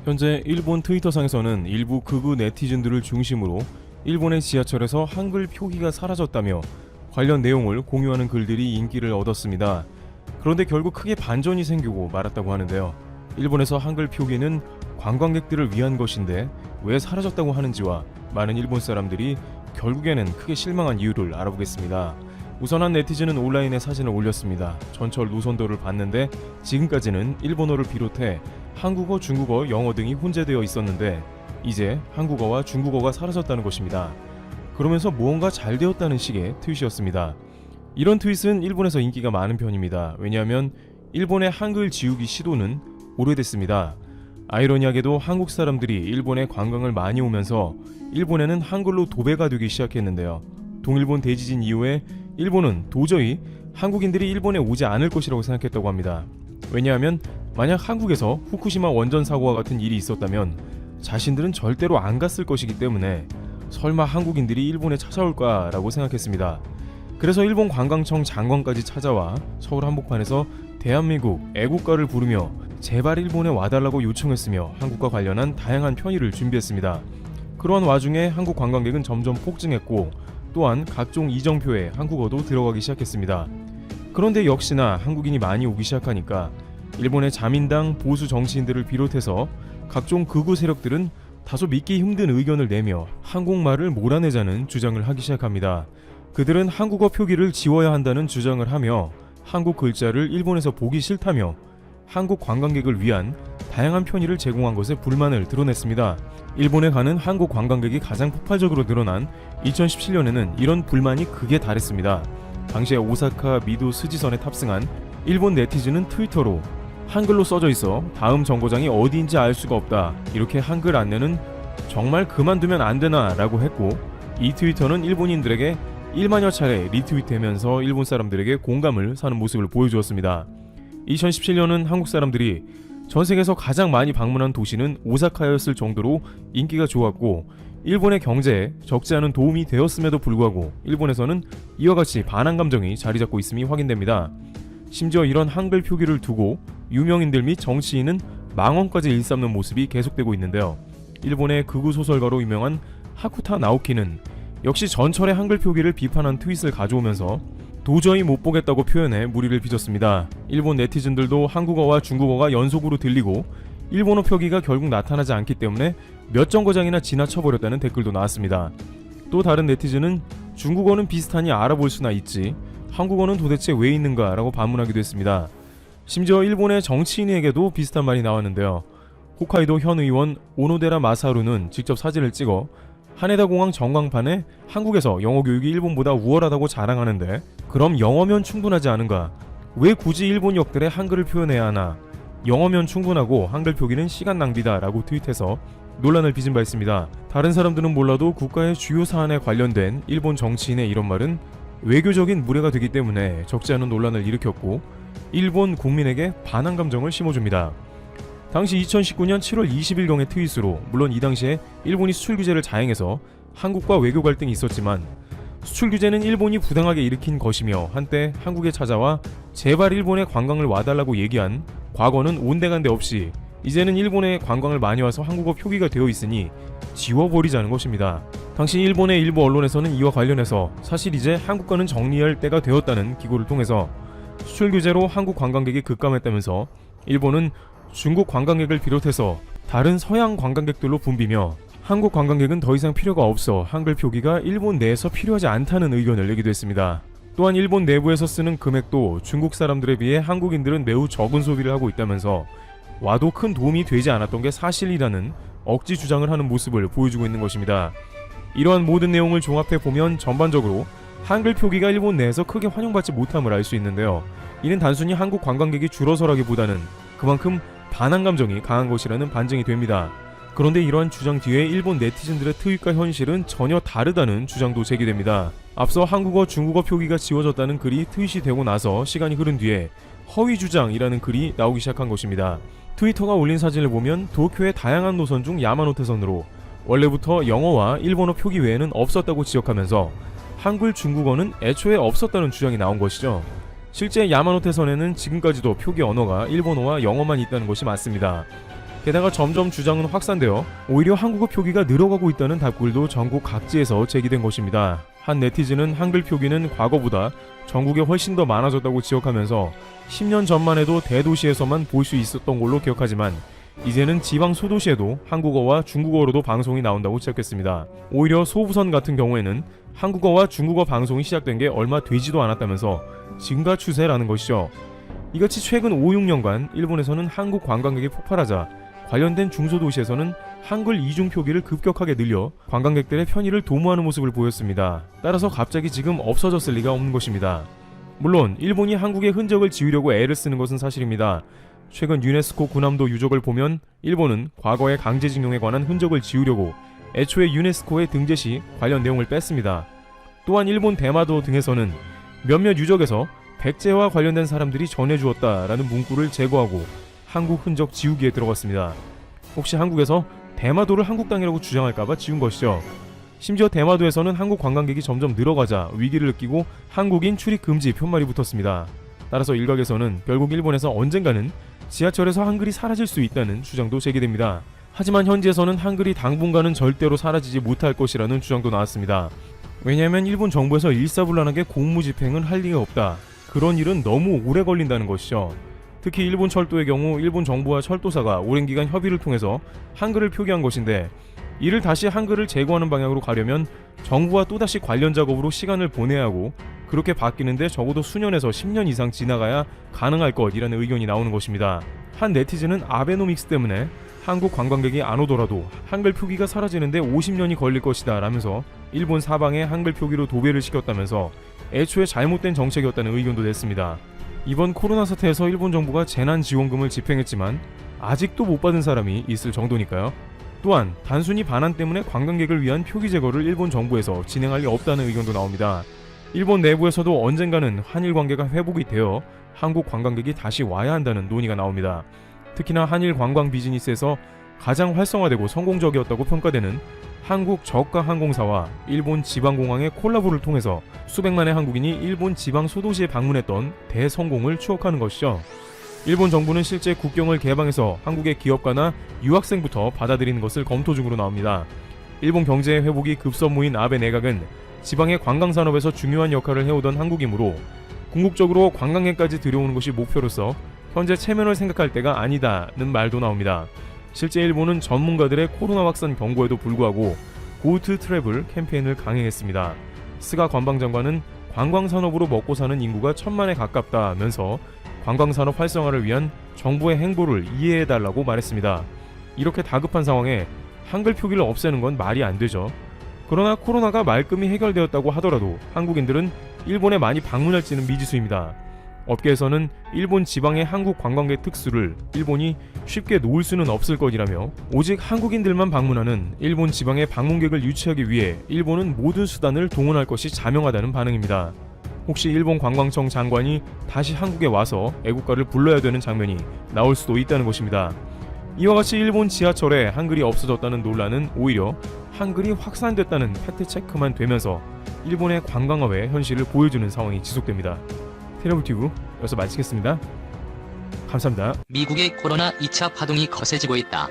현재 일본 트위터상에서는 일부 극우 네티즌들을 중심으로 일본의 지하철에서 한글 표기가 사라졌다며 관련 내용을 공유하는 글들이 인기를 얻었습니다. 그런데 결국 크게 반전이 생기고 말았다고 하는데요. 일본에서 한글 표기는 관광객들을 위한 것인데 왜 사라졌다고 하는지와 많은 일본 사람들이 결국에는 크게 실망한 이유를 알아보겠습니다. 우선 한 네티즌은 온라인에 사진을 올렸습니다. 전철 노선도를 봤는데 지금까지는 일본어를 비롯해 한국어, 중국어, 영어 등이 혼재되어 있었는데 이제 한국어와 중국어가 사라졌다는 것입니다. 그러면서 무언가 잘 되었다는 식의 트윗이었습니다. 이런 트윗은 일본에서 인기가 많은 편입니다. 왜냐하면 일본의 한글 지우기 시도는 오래됐습니다. 아이러니하게도 한국 사람들이 일본에 관광을 많이 오면서 일본에는 한글로 도배가 되기 시작했는데요. 동일본 대지진 이후에 일본은 도저히 한국인들이 일본에 오지 않을 것이라고 생각했다고 합니다. 왜냐하면 만약 한국에서 후쿠시마 원전 사고와 같은 일이 있었다면 자신들은 절대로 안 갔을 것이기 때문에 설마 한국인들이 일본에 찾아올까라고 생각했습니다. 그래서 일본 관광청 장관까지 찾아와 서울 한복판에서 대한민국 애국가를 부르며 제발 일본에 와달라고 요청했으며 한국과 관련한 다양한 편의를 준비했습니다. 그러한 와중에 한국 관광객은 점점 폭증했고 또한 각종 이정표에 한국어도 들어가기 시작했습니다. 그런데 역시나 한국인이 많이 오기 시작하니까 일본의 자민당 보수 정치인들을 비롯해서 각종 극우 세력들은 다소 믿기 힘든 의견을 내며 한국말을 몰아내자는 주장을 하기 시작합니다. 그들은 한국어 표기를 지워야 한다는 주장을 하며 한국 글자를 일본에서 보기 싫다며 한국 관광객을 위한 다양한 편의를 제공한 것에 불만을 드러냈습니다. 일본에 가는 한국 관광객이 가장 폭발적으로 늘어난 2017년에는 이런 불만이 극에 달했습니다. 당시에 오사카 미도 스지선에 탑승한 일본 네티즌은 트위터로 한글로 써져 있어 다음 정거장이 어디인지 알 수가 없다. 이렇게 한글 안내는 정말 그만두면 안 되나 라고 했고 이 트위터는 일본인들에게 1만여 차례 리트윗되면서 일본 사람들에게 공감을 사는 모습을 보여주었습니다. 2017년은 한국 사람들이 전 세계에서 가장 많이 방문한 도시는 오사카였을 정도로 인기가 좋았고 일본의 경제에 적지 않은 도움이 되었음에도 불구하고 일본에서는 이와 같이 반한 감정이 자리 잡고 있음이 확인됩니다. 심지어 이런 한글 표기를 두고 유명인들 및 정치인은 망언까지 일삼는 모습이 계속되고 있는데요. 일본의 극우 소설가로 유명한 하쿠타 나오키는 역시 전철의 한글 표기를 비판한 트윗을 가져오면서 도저히 못 보겠다고 표현해 무리를 빚었습니다. 일본 네티즌들도 한국어와 중국어가 연속으로 들리고 일본어 표기가 결국 나타나지 않기 때문에 몇 정거장이나 지나쳐버렸다는 댓글도 나왔습니다. 또 다른 네티즌은 중국어는 비슷하니 알아볼 수나 있지 한국어는 도대체 왜 있는가 라고 반문하기도 했습니다. 심지어 일본의 정치인에게도 비슷한 말이 나왔는데요. 홋카이도 현 의원 오노데라 마사루는 직접 사진을 찍어 하네다 공항 전광판에 한국에서 영어 교육이 일본보다 우월하다고 자랑하는데 그럼 영어면 충분하지 않은가? 왜 굳이 일본 역들의 한글을 표현해야 하나? 영어면 충분하고 한글 표기는 시간 낭비다 라고 트윗해서 논란을 빚은 바 있습니다. 다른 사람들은 몰라도 국가의 주요 사안에 관련된 일본 정치인의 이런 말은 외교적인 무례가 되기 때문에 적지 않은 논란을 일으켰고 일본 국민에게 반한 감정을 심어줍니다. 당시 2019년 7월 20일경의 트윗으로 물론 이 당시에 일본이 수출 규제를 자행해서 한국과 외교 갈등이 있었지만 수출 규제는 일본이 부당하게 일으킨 것이며 한때 한국에 찾아와 제발 일본에 관광을 와달라고 얘기한 과거는 온데간데 없이 이제는 일본에 관광을 많이 와서 한국어 표기가 되어 있으니 지워버리자는 것입니다. 당시 일본의 일부 언론에서는 이와 관련해서 사실 이제 한국과는 정리할 때가 되었다는 기고를 통해서 수출 규제로 한국 관광객이 급감했다면서 일본은 중국 관광객을 비롯해서 다른 서양 관광객들로 붐비며 한국 관광객은 더 이상 필요가 없어 한글 표기가 일본 내에서 필요하지 않다는 의견을 내기도 했습니다. 또한 일본 내부에서 쓰는 금액도 중국 사람들에 비해 한국인들은 매우 적은 소비를 하고 있다면서 와도 큰 도움이 되지 않았던 게 사실이라는 억지 주장을 하는 모습을 보여주고 있는 것입니다. 이러한 모든 내용을 종합해 보면 전반적으로 한글 표기가 일본 내에서 크게 환영받지 못함을 알 수 있는데요. 이는 단순히 한국 관광객이 줄어서라기보다는 그만큼 반한 감정이 강한 것이라는 반증이 됩니다. 그런데 이러한 주장 뒤에 일본 네티즌들의 트윗과 현실은 전혀 다르다는 주장도 제기됩니다. 앞서 한국어, 중국어 표기가 지워졌다는 글이 트윗이 되고 나서 시간이 흐른 뒤에 허위 주장이라는 글이 나오기 시작한 것입니다. 트위터가 올린 사진을 보면 도쿄의 다양한 노선 중 야마노테선으로 원래부터 영어와 일본어 표기 외에는 없었다고 지적하면서 한글, 중국어는 애초에 없었다는 주장이 나온 것이죠. 실제 야마노테선에는 지금까지도 표기 언어가 일본어와 영어만 있다는 것이 맞습니다. 게다가 점점 주장은 확산되어 오히려 한국어 표기가 늘어가고 있다는 답글도 전국 각지에서 제기된 것입니다. 한 네티즌은 한글 표기는 과거보다 전국에 훨씬 더 많아졌다고 지적하면서 10년 전만 해도 대도시에서만 볼 수 있었던 걸로 기억하지만 이제는 지방 소도시에도 한국어와 중국어로도 방송이 나온다고 지적했습니다. 오히려 소부선 같은 경우에는 한국어와 중국어 방송이 시작된 게 얼마 되지도 않았다면서 증가 추세라는 것이죠. 이같이 최근 5, 6년간 일본에서는 한국 관광객이 폭발하자 관련된 중소도시에서는 한글 이중 표기를 급격하게 늘려 관광객들의 편의를 도모하는 모습을 보였습니다. 따라서 갑자기 지금 없어졌을 리가 없는 것입니다. 물론 일본이 한국의 흔적을 지우려고 애를 쓰는 것은 사실입니다. 최근 유네스코 군함도 유적을 보면 일본은 과거의 강제징용에 관한 흔적을 지우려고 애초에 유네스코에 등재 시 관련 내용을 뺐습니다. 또한 일본 대마도 등에서는 몇몇 유적에서 백제와 관련된 사람들이 전해주었다라는 문구를 제거하고 한국 흔적 지우기에 들어갔습니다. 혹시 한국에서 대마도를 한국 땅이라고 주장할까봐 지운 것이죠. 심지어 대마도에서는 한국 관광객이 점점 늘어가자 위기를 느끼고 한국인 출입 금지 표말이 붙었습니다. 따라서 일각에서는 결국 일본에서 언젠가는 지하철에서 한글이 사라질 수 있다는 주장도 제기됩니다. 하지만 현지에서는 한글이 당분간은 절대로 사라지지 못할 것이라는 주장도 나왔습니다. 왜냐하면 일본 정부에서 일사불란하게 공무집행을 할 리가 없다. 그런 일은 너무 오래 걸린다는 것이죠. 특히 일본 철도의 경우 일본 정부와 철도사가 오랜 기간 협의를 통해서 한글을 표기한 것인데 이를 다시 한글을 제거하는 방향으로 가려면 정부와 또다시 관련 작업으로 시간을 보내야 하고 그렇게 바뀌는데 적어도 수년에서 10년 이상 지나가야 가능할 것이라는 의견이 나오는 것입니다. 한 네티즌은 아베노믹스 때문에 한국 관광객이 안 오더라도 한글 표기가 사라지는데 50년이 걸릴 것이다 라면서 일본 사방에 한글 표기로 도배를 시켰다면서 애초에 잘못된 정책이었다는 의견도 냈습니다. 이번 코로나 사태에서 일본 정부가 재난지원금을 집행했지만 아직도 못 받은 사람이 있을 정도니까요. 또한 단순히 반환 때문에 관광객을 위한 표기 제거를 일본 정부에서 진행할 리 없다는 의견도 나옵니다. 일본 내부에서도 언젠가는 한일 관계가 회복이 되어 한국 관광객이 다시 와야 한다는 논의가 나옵니다. 특히나 한일 관광 비즈니스에서 가장 활성화되고 성공적이었다고 평가되는 한국 저가 항공사와 일본 지방공항의 콜라보를 통해서 수백만의 한국인이 일본 지방 소도시에 방문했던 대성공을 추억하는 것이죠. 일본 정부는 실제 국경을 개방해서 한국의 기업가나 유학생부터 받아들이는 것을 검토 중으로 나옵니다. 일본 경제의 회복이 급선무인 아베 내각은 지방의 관광산업에서 중요한 역할을 해오던 한국이므로 궁극적으로 관광객까지 들여오는 것이 목표로서 현재 체면을 생각할 때가 아니다는 말도 나옵니다. 실제 일본은 전문가들의 코로나 확산 경고에도 불구하고 고투 트래블 캠페인을 강행했습니다. 스가 관방장관은 관광산업으로 먹고 사는 인구가 1000만에 가깝다면서 관광산업 활성화를 위한 정부의 행보를 이해해달라고 말했습니다. 이렇게 다급한 상황에 한글 표기를 없애는 건 말이 안 되죠. 그러나 코로나가 말끔히 해결되었다고 하더라도 한국인들은 일본에 많이 방문할지는 미지수입니다. 업계에서는 일본 지방의 한국 관광객 특수를 일본이 쉽게 놓을 수는 없을 것이라며 오직 한국인들만 방문하는 일본 지방의 방문객을 유치하기 위해 일본은 모든 수단을 동원할 것이 자명하다는 반응입니다. 혹시 일본 관광청 장관이 다시 한국에 와서 애국가를 불러야 되는 장면이 나올 수도 있다는 것입니다. 이와 같이 일본 지하철에 한글이 없어졌다는 논란은 오히려 한글이 확산됐다는 팩트체크만 되면서 일본의 관광업의 현실을 보여주는 상황이 지속됩니다. 테러블튜브 여기서 마치겠습니다. 감사합니다. 미국의 코로나 2차 파동이 거세지고 있다.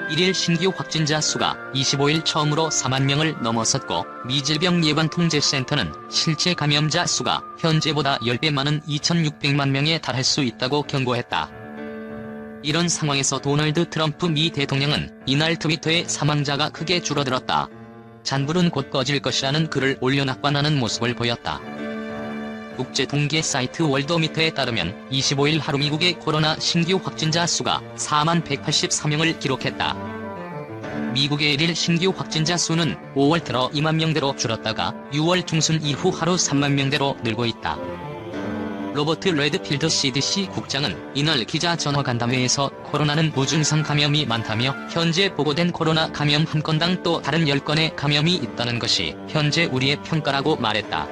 1일 신규 확진자 수가 25일 처음으로 4만 명을 넘어섰고 미질병예방통제센터는 실제 감염자 수가 현재보다 10배 많은 2,600만 명에 달할 수 있다고 경고했다. 이런 상황에서 도널드 트럼프 미 대통령은 이날 트위터에 사망자가 크게 줄어들었다. 잔불은 곧 꺼질 것이라는 글을 올려 낙관하는 모습을 보였다. 국제 통계 사이트 월더미터에 따르면 25일 하루 미국의 코로나 신규 확진자 수가 4만 184명을 기록했다. 미국의 1일 신규 확진자 수는 5월 들어 2만 명대로 줄었다가 6월 중순 이후 하루 3만 명대로 늘고 있다. 로버트 레드필드 CDC 국장은 이날 기자 전화간담회에서 코로나는 무증상 감염이 많다며 현재 보고된 코로나 감염 한 건당 또 다른 10건의 감염이 있다는 것이 현재 우리의 평가라고 말했다.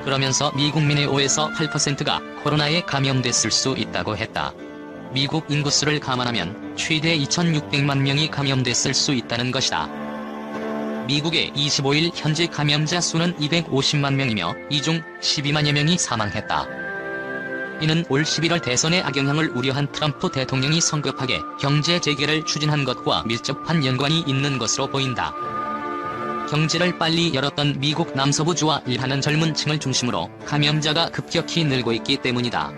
그러면서 미국민의 5에서 8%가 코로나에 감염됐을 수 있다고 했다. 미국 인구수를 감안하면 최대 2,600만 명이 감염됐을 수 있다는 것이다. 미국의 25일 현재 감염자 수는 250만 명이며 이 중 12만여 명이 사망했다. 이는 올 11월 대선의 악영향을 우려한 트럼프 대통령이 성급하게 경제 재개를 추진한 것과 밀접한 연관이 있는 것으로 보인다. 경제를 빨리 열었던 미국 남서부주와 일하는 젊은 층을 중심으로 감염자가 급격히 늘고 있기 때문이다.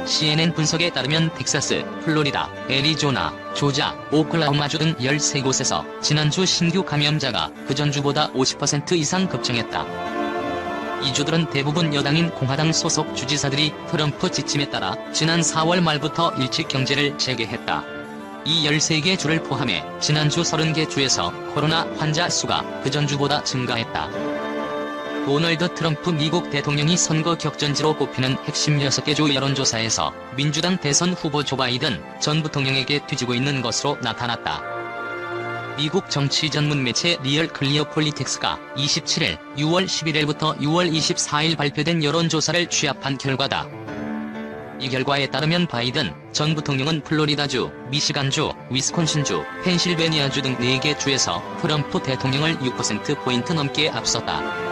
CNN 분석에 따르면 텍사스, 플로리다, 애리조나, 조자, 오클라호마주 등 13곳에서 지난주 신규 감염자가 그전주보다 50% 이상 급증했다. 이 주들은 대부분 여당인 공화당 소속 주지사들이 트럼프 지침에 따라 지난 4월 말부터 일찍 경제를 재개했다. 이 13개 주를 포함해 지난주 30개 주에서 코로나 환자 수가 그전주보다 증가했다. 도널드 트럼프 미국 대통령이 선거 격전지로 꼽히는 핵심 6개 주 여론조사에서 민주당 대선 후보 조 바이든 전 부통령에게 뒤지고 있는 것으로 나타났다. 미국 정치 전문 매체 리얼 클리어 폴리틱스가 27일 6월 11일부터 6월 24일 발표된 여론조사를 취합한 결과다. 이 결과에 따르면 바이든 전 부통령은 플로리다주, 미시간주, 위스콘신주, 펜실베니아주 등 4개 주에서 트럼프 대통령을 6%포인트 넘게 앞섰다.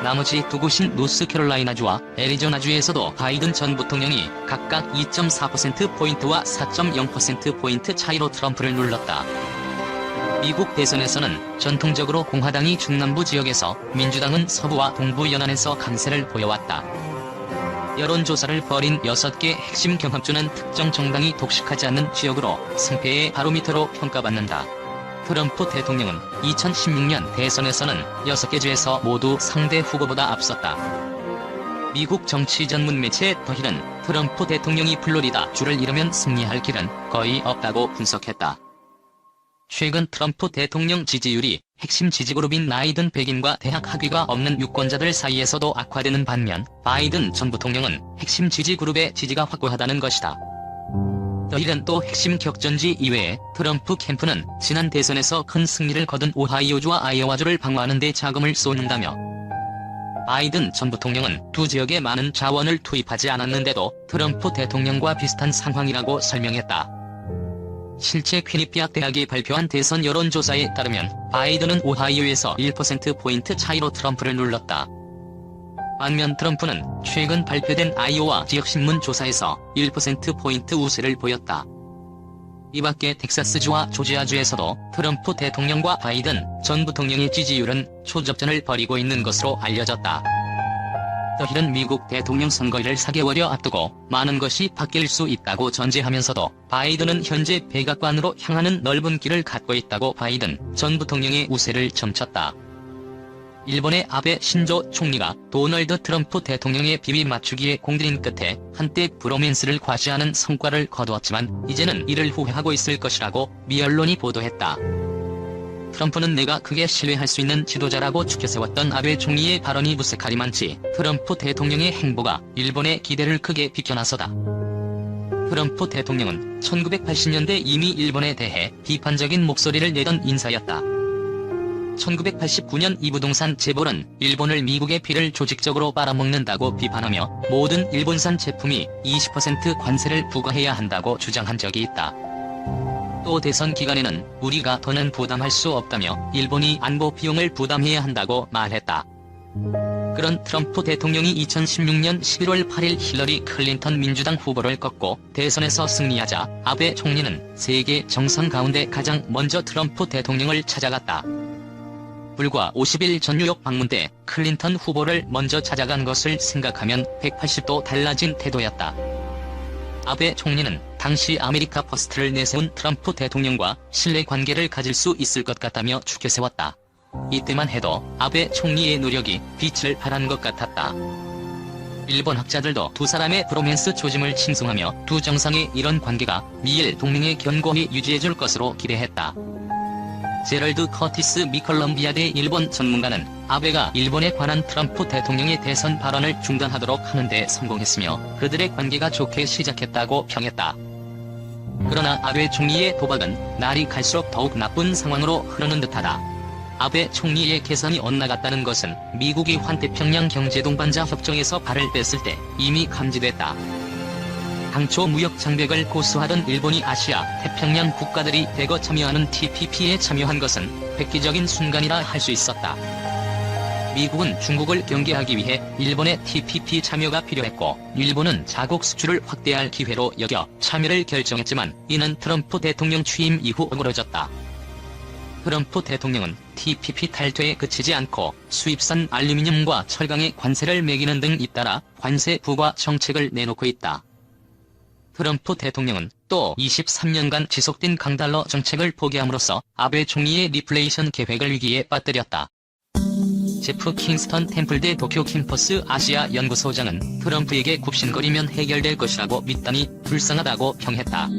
나머지 두 곳인 노스캐롤라이나주와 애리조나주에서도 바이든 전 부통령이 각각 2.4%포인트와 4.0%포인트 차이로 트럼프를 눌렀다. 미국 대선에서는 전통적으로 공화당이 중남부 지역에서 민주당은 서부와 동부 연안에서 강세를 보여왔다. 여론조사를 벌인 6개 핵심 경합주는 특정 정당이 독식하지 않는 지역으로 승패의 바로미터로 평가받는다. 트럼프 대통령은 2016년 대선에서는 6개 주에서 모두 상대 후보보다 앞섰다. 미국 정치 전문 매체 더 힐은 트럼프 대통령이 플로리다 주를 잃으면 승리할 길은 거의 없다고 분석했다. 최근 트럼프 대통령 지지율이 핵심 지지그룹인 나이든 백인과 대학 학위가 없는 유권자들 사이에서도 악화되는 반면 바이든 전 부통령은 핵심 지지그룹의 지지가 확고하다는 것이다. 더 힐은 또 핵심 격전지 이외에 트럼프 캠프는 지난 대선에서 큰 승리를 거둔 오하이오주와 아이오와주를 방어하는 데 자금을 쏟는다며 바이든 전 부통령은 두 지역에 많은 자원을 투입하지 않았는데도 트럼프 대통령과 비슷한 상황이라고 설명했다. 실제 퀴니피악 대학이 발표한 대선 여론조사에 따르면 바이든은 오하이오에서 1%포인트 차이로 트럼프를 눌렀다. 반면 트럼프는 최근 발표된 아이오와 지역신문 조사에서 1%포인트 우세를 보였다. 이밖에 텍사스주와 조지아주에서도 트럼프 대통령과 바이든 전 부통령의 지지율은 초접전을 벌이고 있는 것으로 알려졌다. 더 힐은 미국 대통령 선거일을 4개월여 앞두고 많은 것이 바뀔 수 있다고 전제하면서도 바이든은 현재 백악관으로 향하는 넓은 길을 갖고 있다고 바이든 전 부통령의 우세를 점쳤다. 일본의 아베 신조 총리가 도널드 트럼프 대통령의 비비 맞추기에 공들인 끝에 한때 브로맨스를 과시하는 성과를 거두었지만 이제는 이를 후회하고 있을 것이라고 미 언론이 보도했다. 트럼프는 내가 크게 신뢰할 수 있는 지도자라고 추켜세웠던 아베 총리의 발언이 무색하리만치 트럼프 대통령의 행보가 일본의 기대를 크게 비껴나서다. 트럼프 대통령은 1980년대 이미 일본에 대해 비판적인 목소리를 내던 인사였다. 1989년 이 부동산 재벌은 일본을 미국의 피를 조직적으로 빨아먹는다고 비판하며 모든 일본산 제품이 20% 관세를 부과해야 한다고 주장한 적이 있다. 또 대선 기간에는 우리가 더는 부담할 수 없다며 일본이 안보 비용을 부담해야 한다고 말했다. 그런 트럼프 대통령이 2016년 11월 8일 힐러리 클린턴 민주당 후보를 꺾고 대선에서 승리하자 아베 총리는 세계 정상 가운데 가장 먼저 트럼프 대통령을 찾아갔다. 불과 50일 전 뉴욕 방문 때 클린턴 후보를 먼저 찾아간 것을 생각하면 180도 달라진 태도였다. 아베 총리는 당시 아메리카 퍼스트를 내세운 트럼프 대통령과 신뢰관계를 가질 수 있을 것 같다며 추켜세웠다. 이때만 해도 아베 총리의 노력이 빛을 발한 것 같았다. 일본 학자들도 두 사람의 브로맨스 조짐을 칭송하며 두 정상의 이런 관계가 미일 동맹의 견고히 유지해줄 것으로 기대했다. 제럴드 커티스 미컬럼비아대 일본 전문가는 아베가 일본에 관한 트럼프 대통령의 대선 발언을 중단하도록 하는 데 성공했으며 그들의 관계가 좋게 시작했다고 평했다. 그러나 아베 총리의 도박은 날이 갈수록 더욱 나쁜 상황으로 흐르는 듯하다. 아베 총리의 계산이 엇나갔다는 것은 미국이 환태평양 경제동반자 협정에서 발을 뺐을 때 이미 감지됐다. 당초 무역 장벽을 고수하던 일본이 아시아, 태평양 국가들이 대거 참여하는 TPP에 참여한 것은 획기적인 순간이라 할 수 있었다. 미국은 중국을 경계하기 위해 일본의 TPP 참여가 필요했고 일본은 자국 수출을 확대할 기회로 여겨 참여를 결정했지만 이는 트럼프 대통령 취임 이후 어그러졌다. 트럼프 대통령은 TPP 탈퇴에 그치지 않고 수입산 알루미늄과 철강에 관세를 매기는 등 잇따라 관세 부과 정책을 내놓고 있다. 트럼프 대통령은 또 23년간 지속된 강달러 정책을 포기함으로써 아베 총리의 리플레이션 계획을 위기에 빠뜨렸다. 제프 킹스턴 템플대 도쿄 캠퍼스 아시아 연구소장은 트럼프에게 굽신거리면 해결될 것이라고 믿다니 불쌍하다고 평했다.